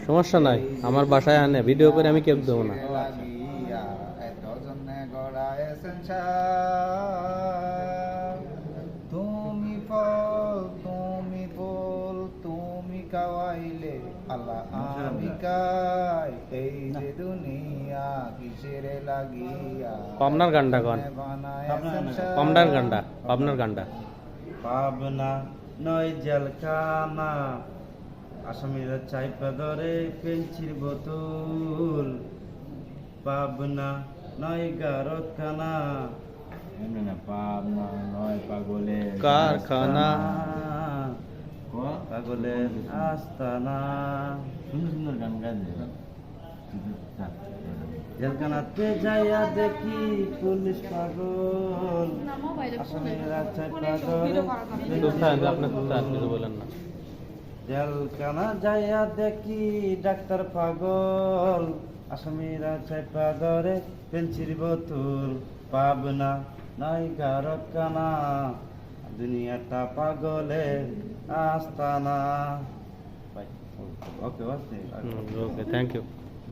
সমস্যা নাই, আমার বাসায় আনে ভিডিও করে আমি কেক দেবো না। তুমি ফল তুমি ফুল তুমি কাওয়াইলে আল্লাহ আমি কাই এই যে দুনিয়া কিসের লাগিয়া। পাবনার গানটা কন, পাবনার গানটা, পাবনার গানটা। পাবনা নয় জেলখানা, আসামিরা চাইপা ধরে পেন্সির বোতল। পাবনা নয় গারতখানা, পাবনা নয় পাগলের কারখানা। পাগলের আস্তানা। সুন্দর সুন্দর গান গাইছে। জেলখানাতে যাইয়া দেখি পুলিশ পাগল, আসামিরা চাইপা ধরে আপনি কিছু বলেন না। জেলখানা যাইয়া দেখি ডাক্তার পাগল, আসামিরা চাইপা ধরে পেন্সির বোতল। পাবনা নাই গারতখানা, দুনিয়াটা পাগলের আস্তানা। ওকে ওকে ওকে, থ্যাংক ইউ।